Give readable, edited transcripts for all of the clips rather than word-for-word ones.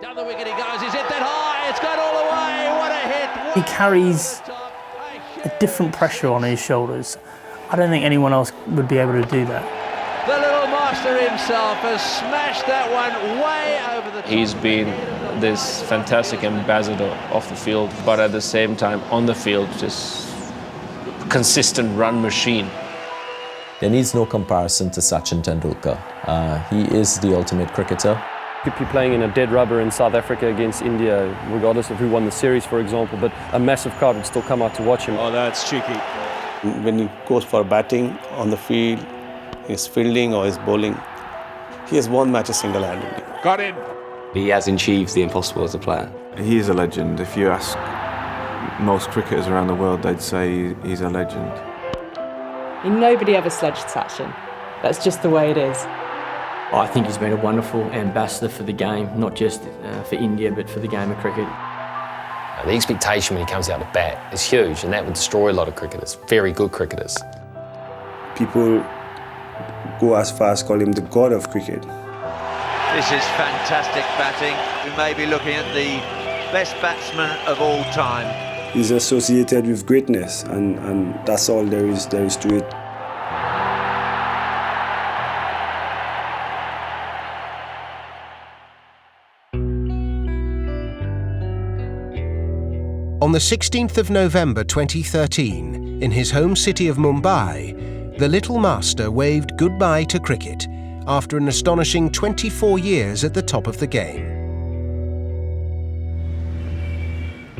Down the wicket he goes, he's hit that high, it's gone all the way, what a hit! He carries a different pressure on his shoulders. I don't think anyone else would be able to do that. The little master himself has smashed that one way over the top. He's been this fantastic ambassador of the field, but at the same time on the field, just consistent run machine. There needs no comparison to Sachin Tendulkar. He is the ultimate cricketer. Could be playing in a dead rubber in South Africa against India, regardless of who won the series, for example, but a massive crowd would still come out to watch him. Oh, that's cheeky. When he goes for batting on the field, his fielding or his bowling, he has won matches single-handedly. Got him! He has achieved the impossible as a player. He is a legend. If you ask most cricketers around the world, they'd say he's a legend. Nobody ever sledged Sachin. That's just the way it is. I think he's been a wonderful ambassador for the game, not just for India, but for the game of cricket. The expectation when he comes out to bat is huge, and that would destroy a lot of cricketers, very good cricketers. People go as far as call him the god of cricket. This is fantastic batting. We may be looking at the best batsman of all time. He's associated with greatness, and that's all there is to it. On the 16th of November 2013, in his home city of Mumbai, the Little Master waved goodbye to cricket after an astonishing 24 years at the top of the game.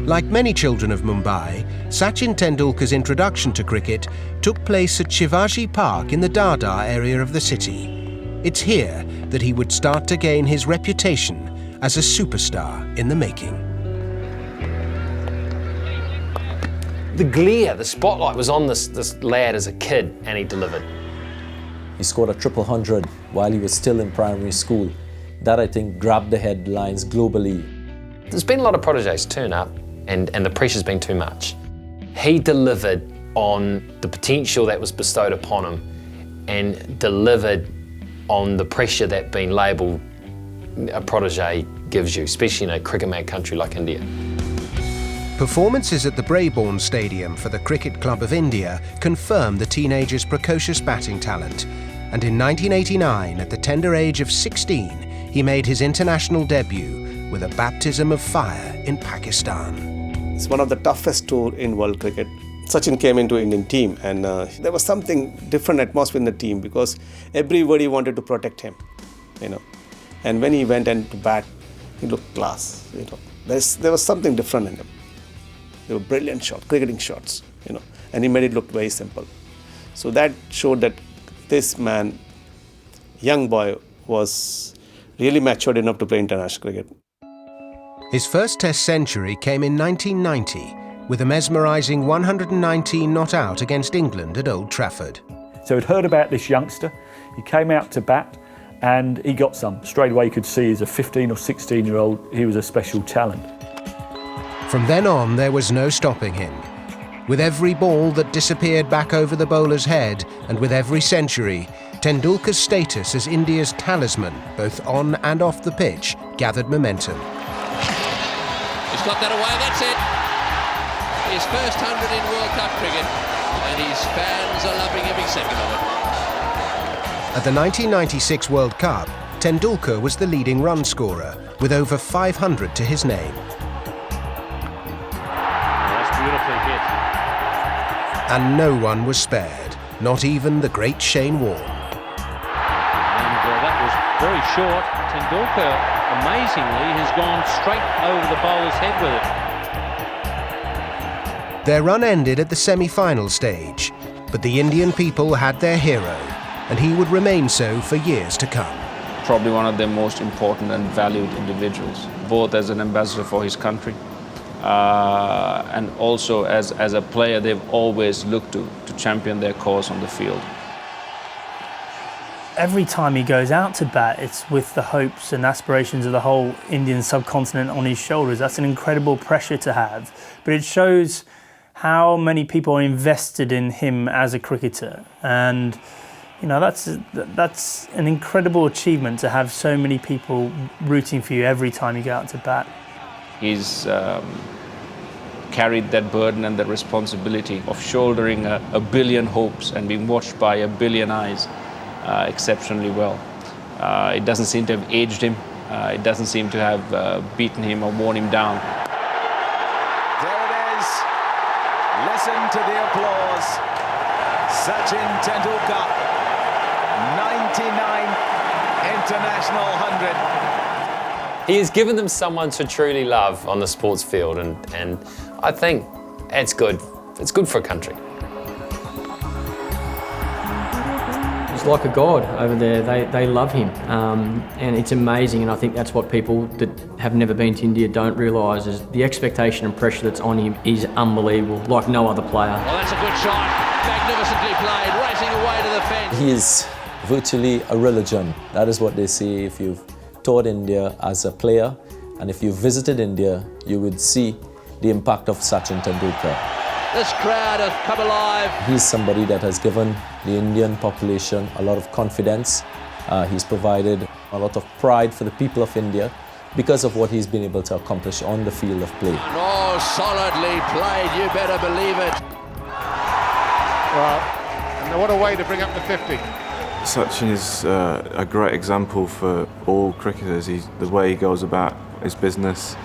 Like many children of Mumbai, Sachin Tendulkar's introduction to cricket took place at Shivaji Park in the Dada area of the city. It's here that he would start to gain his reputation as a superstar in the making. The glare, the spotlight was on this lad as a kid, and he delivered. He scored a 100 while he was still in primary school. That, I think, grabbed the headlines globally. There's been a lot of proteges turn up, and the pressure's been too much. He delivered on the potential that was bestowed upon him, and delivered on the pressure that being labelled a protege gives you, especially in a cricket-mad country like India. Performances at the Brabourne Stadium for the Cricket Club of India confirmed the teenager's precocious batting talent, and in 1989, at the tender age of 16, he made his international debut with a baptism of fire in Pakistan. It's one of the toughest tours in world cricket. Sachin came into Indian team, and there was something different atmosphere in the team because everybody wanted to protect him, And when he went and to bat, he looked class, There was something different in him. They were brilliant shots, cricketing shots, and he made it look very simple. So that showed that this man, young boy, was really matured enough to play international cricket. His first Test century came in 1990 with a mesmerising 119 not out against England at Old Trafford. So he'd heard about this youngster, he came out to bat and he got some. Straight away you could see as a 15 or 16-year-old he was a special talent. From then on, there was no stopping him. With every ball that disappeared back over the bowler's head, and with every century, Tendulkar's status as India's talisman, both on and off the pitch, gathered momentum. He's got that away, that's it. His first 100 in World Cup cricket, and his fans are loving every second of it. At the 1996 World Cup, Tendulkar was the leading run scorer, with over 500 to his name. And no one was spared, not even the great Shane Warne. And that was very short. Tendulkar, amazingly, has gone straight over the bowler's head with it. Their run ended at the semi-final stage, but the Indian people had their hero, and he would remain so for years to come. Probably one of their most important and valued individuals, both as an ambassador for his country, and also as a player. They've always looked to champion their cause on the field. Every time he goes out to bat, it's with the hopes and aspirations of the whole Indian subcontinent on his shoulders. That's an incredible pressure to have, but it shows how many people are invested in him as a cricketer. And You know, that's an incredible achievement to have so many people rooting for you every time you go out to bat. He's carried that burden and that responsibility of shouldering a billion hopes and being watched by a billion eyes exceptionally well. It doesn't seem to have aged him. It doesn't seem to have beaten him or worn him down. There it is. Listen to the applause. Sachin Tendulkar. 99 international 100. He has given them someone to truly love on the sports field, and I think it's good. It's good for a country. He's like a god over there. They love him, and it's amazing. And I think that's what people that have never been to India don't realise is the expectation and pressure that's on him is unbelievable, like no other player. Well, that's a good shot. Magnificently played, racing away to the fence. He is virtually a religion. That is what they say. If you've toured India as a player and if you visited India, you would see the impact of Sachin Tendulkar. This crowd have come alive. He's somebody that has given the Indian population a lot of confidence. He's provided a lot of pride for the people of India because of what he's been able to accomplish on the field of play. Oh, solidly played, you better believe it. Well, and what a way to bring up the 50. Sachin is a great example for all cricketers. The way he goes about his business,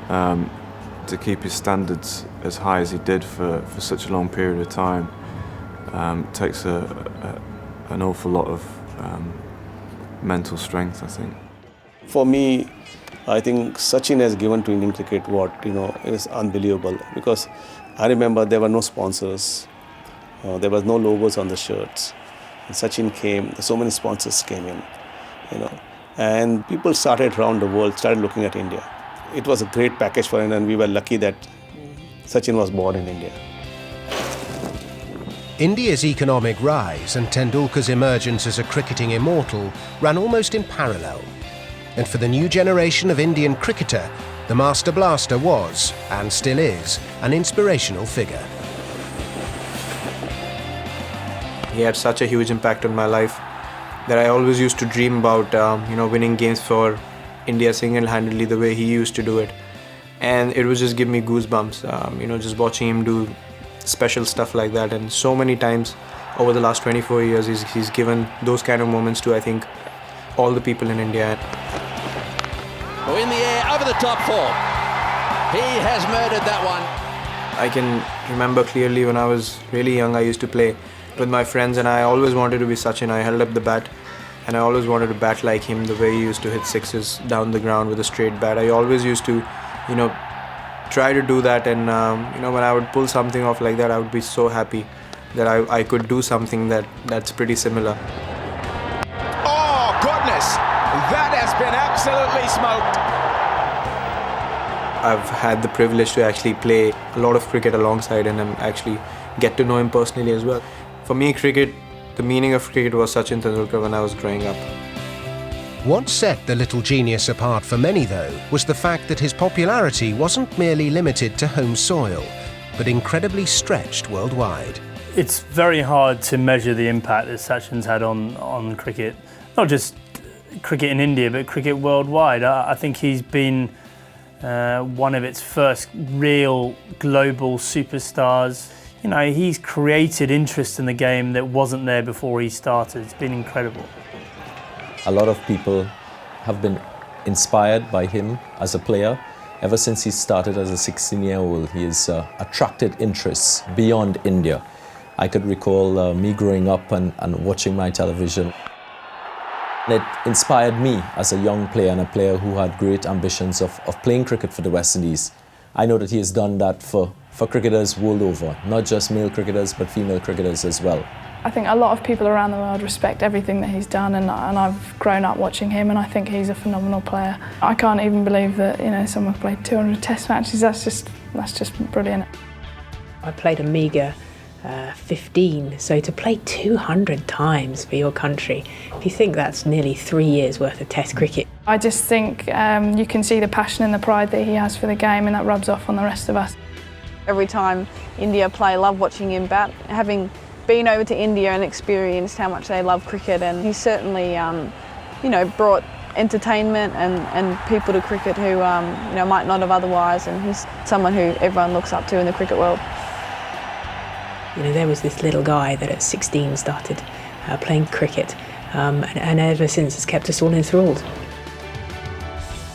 to keep his standards as high as he did for such a long period of time, takes an awful lot of mental strength, I think. For me, I think Sachin has given to Indian cricket what is unbelievable, because I remember there were no sponsors, there was no logos on the shirts. And Sachin came, so many sponsors came in, and people started around the world, started looking at India. It was a great package for India, and we were lucky that Sachin was born in India. India's economic rise and Tendulkar's emergence as a cricketing immortal ran almost in parallel. And for the new generation of Indian cricketer, the Master Blaster was, and still is, an inspirational figure. He had such a huge impact on my life that I always used to dream about, winning games for India single-handedly the way he used to do it. And it would just give me goosebumps, just watching him do special stuff like that. And so many times over the last 24 years, he's given those kind of moments to, I think, all the people in India. Oh, in the air, over the top four. He has murdered that one. I can remember clearly when I was really young, I used to play with my friends, and I always wanted to be Sachin. I held up the bat and I always wanted to bat like him, the way he used to hit sixes down the ground with a straight bat. I always used to, try to do that, and when I would pull something off like that, I would be so happy that I could do something that's pretty similar. Oh, goodness! That has been absolutely smoked. I've had the privilege to actually play a lot of cricket alongside him and actually get to know him personally as well. For me, the meaning of cricket was Sachin Tendulkar when I was growing up. What set the little genius apart for many, though, was the fact that his popularity wasn't merely limited to home soil, but incredibly stretched worldwide. It's very hard to measure the impact that Sachin's had on cricket, not just cricket in India, but cricket worldwide. I think he's been one of its first real global superstars. He's created interest in the game that wasn't there before he started. It's been incredible. A lot of people have been inspired by him as a player. Ever since he started as a 16-year-old, he has attracted interests beyond India. I could recall me growing up and watching my television. It inspired me as a young player and a player who had great ambitions of playing cricket for the West Indies. I know that he has done that for cricketers world over, not just male cricketers, but female cricketers as well. I think a lot of people around the world respect everything that he's done, and I've grown up watching him, and I think he's a phenomenal player. I can't even believe that someone played 200 Test matches. That's just brilliant. I played a meagre 15, so to play 200 times for your country, if you think that's nearly 3 years worth of Test cricket. I just think you can see the passion and the pride that he has for the game, and that rubs off on the rest of us. Every time India play, I love watching him bat. Having been over to India and experienced how much they love cricket, and he's certainly, you know, brought entertainment and people to cricket who, you know, might not have otherwise, and he's someone who everyone looks up to in the cricket world. You know, there was this little guy that at 16 started playing cricket, and ever since has kept us all enthralled.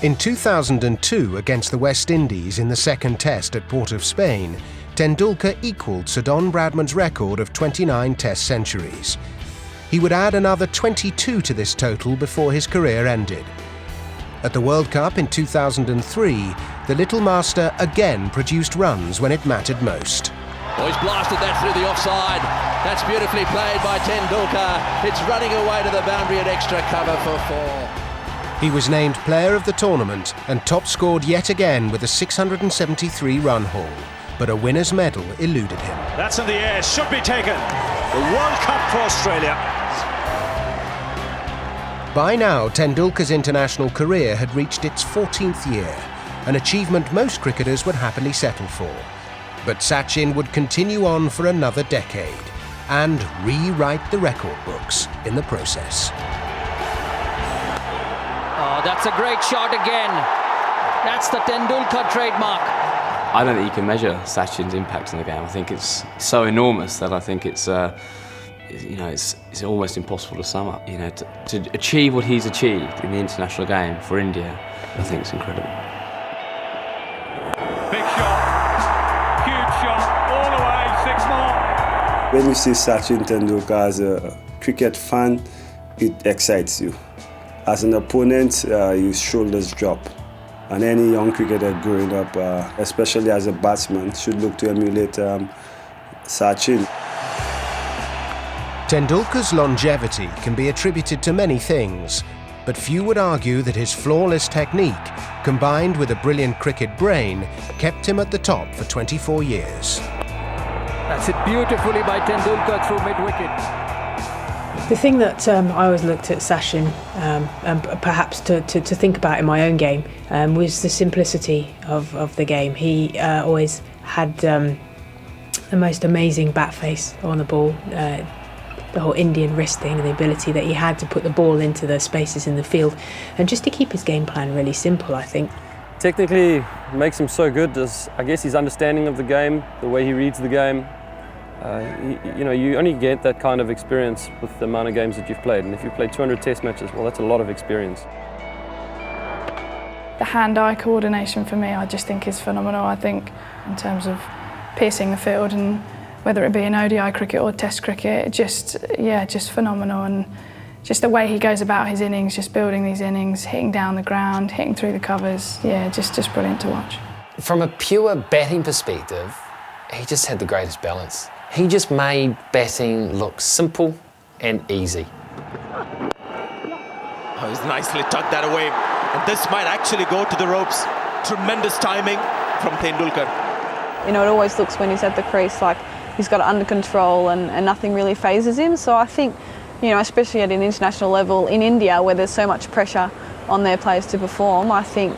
In 2002, against the West Indies in the second test at Port of Spain, Tendulkar equalled Sir Don Bradman's record of 29 test centuries. He would add another 22 to this total before his career ended. At the World Cup in 2003, the Little Master again produced runs when it mattered most. Oh, he's blasted that through the offside. That's beautifully played by Tendulkar. It's running away to the boundary at extra cover for 4. He was named Player of the Tournament and top-scored yet again with a 673-run haul, but a winner's medal eluded him. That's in the air, should be taken. The World Cup for Australia. By now, Tendulkar's international career had reached its 14th year, an achievement most cricketers would happily settle for. But Sachin would continue on for another decade and rewrite the record books in the process. Oh, that's a great shot again. That's the Tendulkar trademark. I don't think you can measure Sachin's impact on the game. I think it's so enormous that I think it's, you know, it's almost impossible to sum up. You know, to achieve what he's achieved in the international game for India, I think it's incredible. Big shot, huge shot, all the way, 6 more. When you see Sachin Tendulkar as a cricket fan, it excites you. As an opponent, your shoulders drop. And any young cricketer growing up, especially as a batsman, should look to emulate Sachin. Tendulkar's longevity can be attributed to many things, but few would argue that his flawless technique, combined with a brilliant cricket brain, kept him at the top for 24 years. That's it beautifully by Tendulkar through mid-wicket. The thing that I always looked at Sachin, and perhaps to think about in my own game, was the simplicity of the game. He always had the most amazing bat face on the ball, the whole Indian wristing and the ability that he had to put the ball into the spaces in the field, and just to keep his game plan really simple, I think. Technically makes him so good as, I guess, his understanding of the game, the way he reads the game. You know, you only get that kind of experience with the amount of games that you've played, and if you've played 200 test matches, well, that's a lot of experience. The hand-eye coordination for me, I just think is phenomenal. I think in terms of piercing the field, and whether it be in ODI cricket or Test cricket, just phenomenal. And just the way he goes about his innings, just building these innings, hitting down the ground, hitting through the covers, just brilliant to watch. From a pure batting perspective, he just had the greatest balance. He just made batting look simple and easy. Oh, he's nicely tucked that away. And this might actually go to the ropes. Tremendous timing from Tendulkar. You know, it always looks when he's at the crease like he's got it under control and nothing really phases him. So I think, you know, especially at an international level in India where there's so much pressure on their players to perform, I think,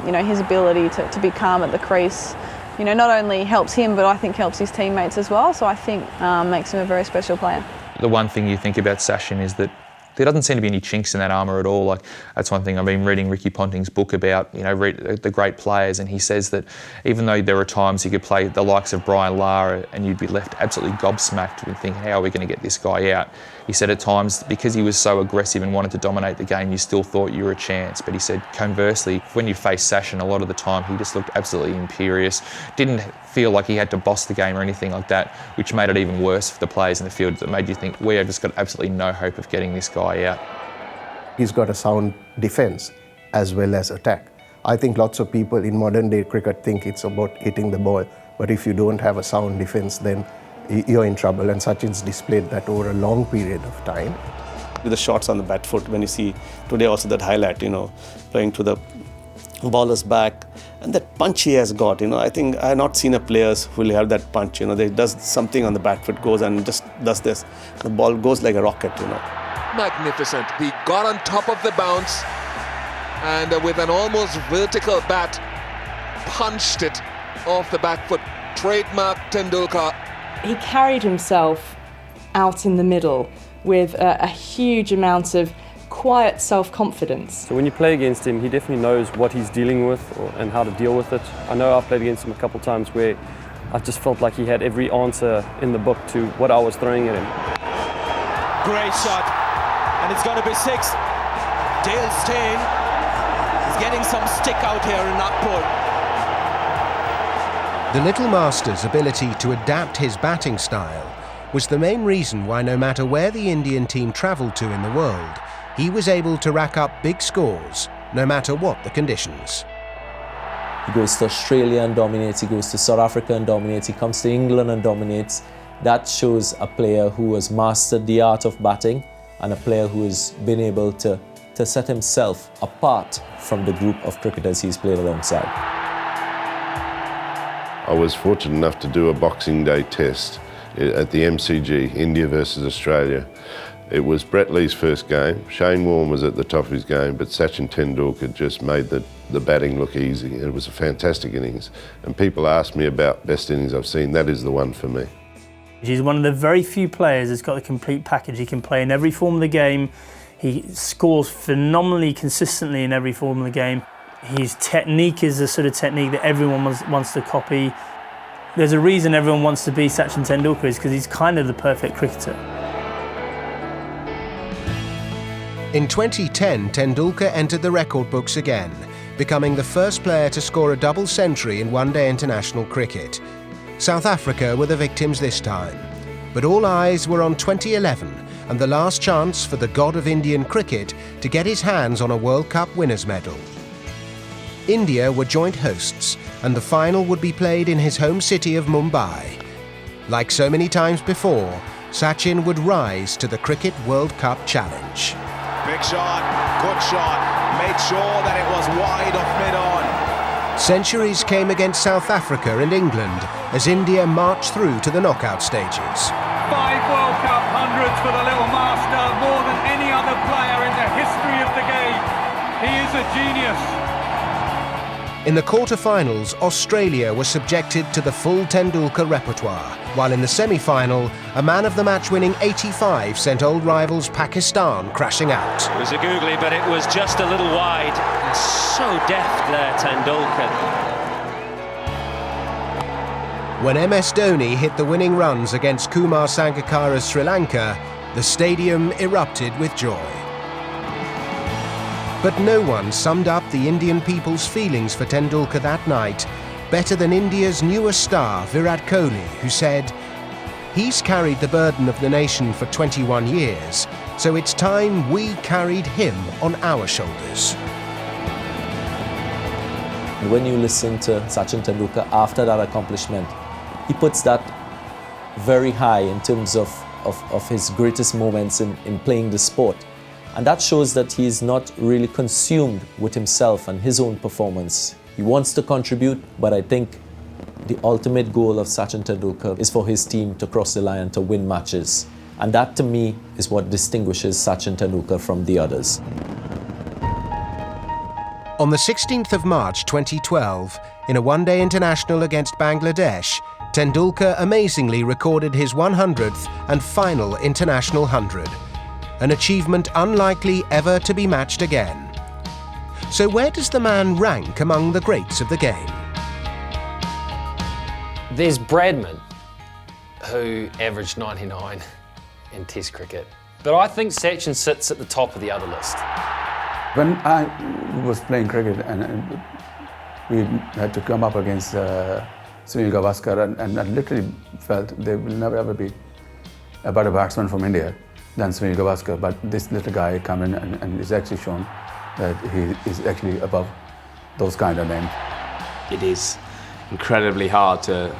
you know, his ability to be calm at the crease, you know, not only helps him, but I think helps his teammates as well. So I think makes him a very special player. The one thing you think about Sachin is that there doesn't seem to be any chinks in that armour at all. Like, that's one thing. I've been reading Ricky Ponting's book about, you know, the great players, and he says that even though there are times he could play the likes of Brian Lara and you'd be left absolutely gobsmacked and think, how are we going to get this guy out? He said at times, because he was so aggressive and wanted to dominate the game, you still thought you were a chance. But he said, conversely, when you face Sachin, a lot of the time he just looked absolutely imperious, didn't feel like he had to boss the game or anything like that, which made it even worse for the players in the field. That made you think, we have just got absolutely no hope of getting this guy out. He's got a sound defence as well as attack. I think lots of people in modern day cricket think it's about hitting the ball, but if you don't have a sound defence, then you're in trouble, and Sachin's displayed that over a long period of time. With the shots on the bat foot, when you see today also that highlight, you know, playing to the bowler's back, and that punch he has got, you know, I think I have not seen a players who will have that punch, you know, they does something on the back foot, goes and just does this, the ball goes like a rocket, you know. Magnificent. He got on top of the bounce and with an almost vertical bat punched it off the back foot. Trademark Tendulkar. He carried himself out in the middle with a huge amount of quiet self-confidence. So when you play against him, he definitely knows what he's dealing with and how to deal with it. I know I've played against him a couple of times where I just felt like he had every answer in the book to what I was throwing at him. Great shot, and it's going to be 6. Dale Steyn is getting some stick out here in Nagpur. The Little Master's ability to adapt his batting style was the main reason why no matter where the Indian team travelled to in the world, he was able to rack up big scores, no matter what the conditions. He goes to Australia and dominates, he goes to South Africa and dominates, he comes to England and dominates. That shows a player who has mastered the art of batting and a player who has been able to set himself apart from the group of cricketers he's played alongside. I was fortunate enough to do a Boxing Day test at the MCG, India versus Australia. It was Brett Lee's first game. Shane Warne was at the top of his game, but Sachin Tendulkar just made the batting look easy. It was a fantastic innings. And people ask me about best innings I've seen. That is the one for me. He's one of the very few players that's got the complete package. He can play in every form of the game. He scores phenomenally consistently in every form of the game. His technique is the sort of technique that everyone wants to copy. There's a reason everyone wants to be Sachin Tendulkar, is because he's kind of the perfect cricketer. In 2010, Tendulkar entered the record books again, becoming the first player to score a double century in one-day international cricket. South Africa were the victims this time, but all eyes were on 2011 and the last chance for the god of Indian cricket to get his hands on a World Cup winners' medal. India were joint hosts, and the final would be played in his home city of Mumbai. Like so many times before, Sachin would rise to the Cricket World Cup challenge. Big shot, good shot, made sure that it was wide off mid-on. Centuries came against South Africa and England as India marched through to the knockout stages. 5 World Cup hundreds for the Little Master, more than any other player in the history of the game. He is a genius. In the quarter-finals, Australia was subjected to the full Tendulkar repertoire, while in the semi-final, a man-of-the-match winning 85 sent old rivals Pakistan crashing out. It was a googly, but it was just a little wide. And so deft there, Tendulkar. When MS Dhoni hit the winning runs against Kumar Sangakkara's Sri Lanka, the stadium erupted with joy. But no one summed up the Indian people's feelings for Tendulkar that night better than India's newest star, Virat Kohli, who said, "He's carried the burden of the nation for 21 years, so it's time we carried him on our shoulders." When you listen to Sachin Tendulkar after that accomplishment, he puts that very high in terms of his greatest moments in playing the sport. And that shows that he is not really consumed with himself and his own performance. He wants to contribute, but I think the ultimate goal of Sachin Tendulkar is for his team to cross the line, to win matches. And that, to me, is what distinguishes Sachin Tendulkar from the others. On the 16th of March 2012, in a one-day international against Bangladesh, Tendulkar amazingly recorded his 100th and final international 100. An achievement unlikely ever to be matched again. So where does the man rank among the greats of the game? There's Bradman, who averaged 99 in Test cricket. But I think Sachin sits at the top of the other list. When I was playing cricket and we had to come up against Sunil Gavaskar, and I literally felt there will never ever be a better batsman from India than Sunil Gavaskar, but this little guy come in and is actually shown that he is actually above those kind of names. It is incredibly hard to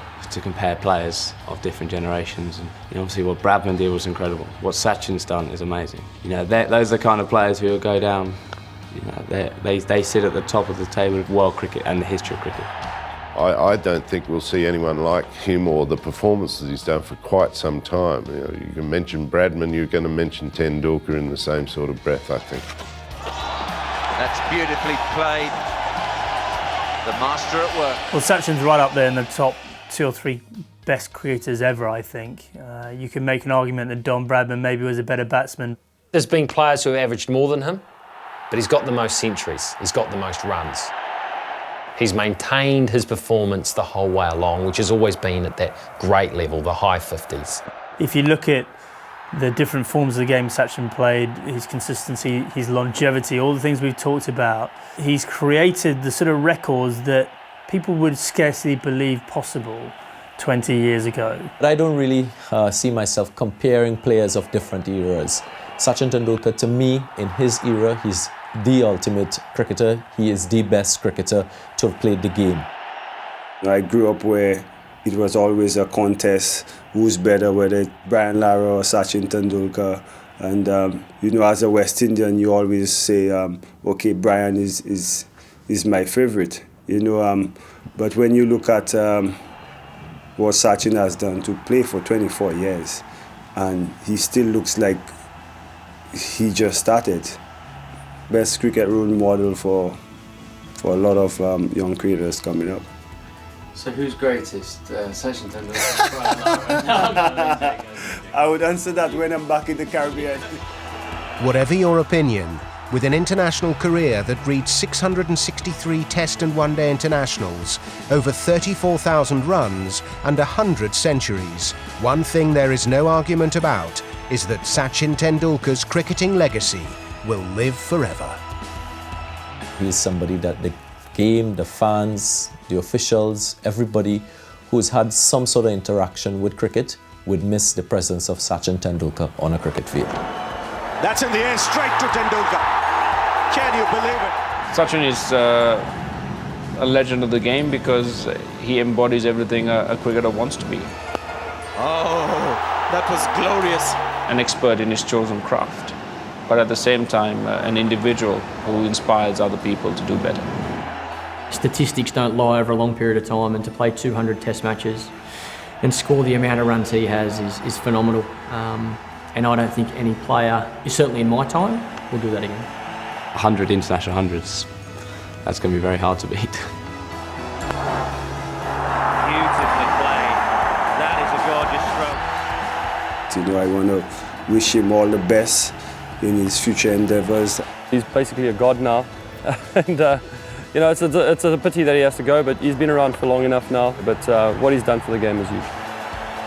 compare players of different generations, and obviously what Bradman did was incredible. What Sachin's done is amazing. Those are the kind of players who will go down. They sit at the top of the table of world cricket and the history of cricket. I don't think we'll see anyone like him or the performances he's done for quite some time. You can mention Bradman, you're going to mention Tendulkar in the same sort of breath, I think. That's beautifully played. The master at work. Well, Sachin's right up there in the top 2 or 3 best cricketers ever, I think. You can make an argument that Don Bradman maybe was a better batsman. There's been players who have averaged more than him, but he's got the most centuries, he's got the most runs. He's maintained his performance the whole way along, which has always been at that great level, the high 50s. If you look at the different forms of the game Sachin played, his consistency, his longevity, all the things we've talked about, he's created the sort of records that people would scarcely believe possible 20 years ago. But I don't really see myself comparing players of different eras. Sachin Tendulkar, to me, in his era, he's the ultimate cricketer. He is the best cricketer to have played the game. I grew up where it was always a contest, who's better, whether it's Brian Lara or Sachin Tendulkar. And, you know, as a West Indian, you always say, okay, Brian is my favorite, you know. But when you look at what Sachin has done to play for 24 years, and he still looks like he just started. Best cricket role model for a lot of young creators coming up. So who's greatest, Sachin Tendulkar? I would answer that when I'm back in the Caribbean. Whatever your opinion, with an international career that reads 663 Test and One-Day internationals, over 34,000 runs and 100 centuries, one thing there is no argument about is that Sachin Tendulkar's cricketing legacy will live forever. He is somebody that the game, the fans, the officials, everybody who's had some sort of interaction with cricket would miss the presence of Sachin Tendulkar on a cricket field. That's in the air, straight to Tendulkar. Can you believe it? Sachin is a legend of the game because he embodies everything a cricketer wants to be. Oh, that was glorious. An expert in his chosen craft, but at the same time an individual who inspires other people to do better. Statistics don't lie over a long period of time, and to play 200 test matches and score the amount of runs he has is phenomenal. And I don't think any player, certainly in my time, will do that again. 100 international hundreds, that's going to be very hard to beat. Beautifully played. That is a gorgeous stroke. You know, I want to wish him all the best in his future endeavours. He's basically a god now, and you know, it's a pity that he has to go, but he's been around for long enough now. But what he's done for the game is huge.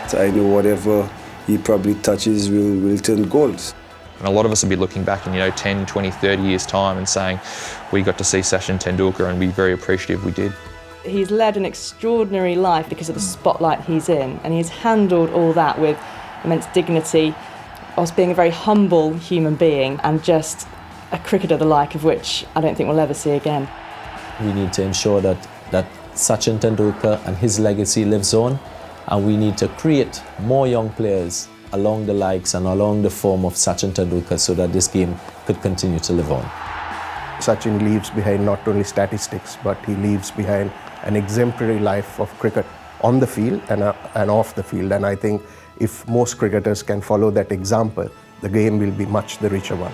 So I know whatever he probably touches will turn gold. And a lot of us will be looking back in 10, 20, 30 years' time and saying, we got to see Sachin Tendulkar and be very appreciative we did. He's led an extraordinary life because of the spotlight he's in, and he's handled all that with immense dignity, whilst being a very humble human being and just a cricketer the like of which I don't think we'll ever see again. We need to ensure that Sachin Tendulkar and his legacy lives on, and we need to create more young players along the likes and along the form of Sachin Tendulkar so that this game could continue to live on. Sachin leaves behind not only statistics, but he leaves behind an exemplary life of cricket on the field and off the field. And I think if most cricketers can follow that example, the game will be much the richer one.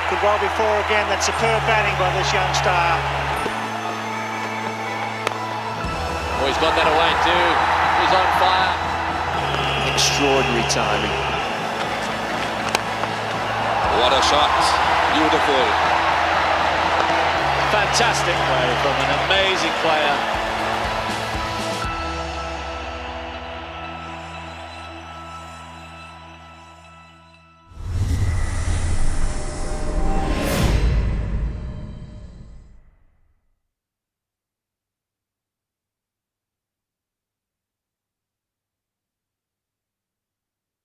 Good ball before again, that's superb batting by this young star. Oh, he's got that away too. He's on fire. Extraordinary timing. What a shot. Beautiful. Fantastic play from an amazing player.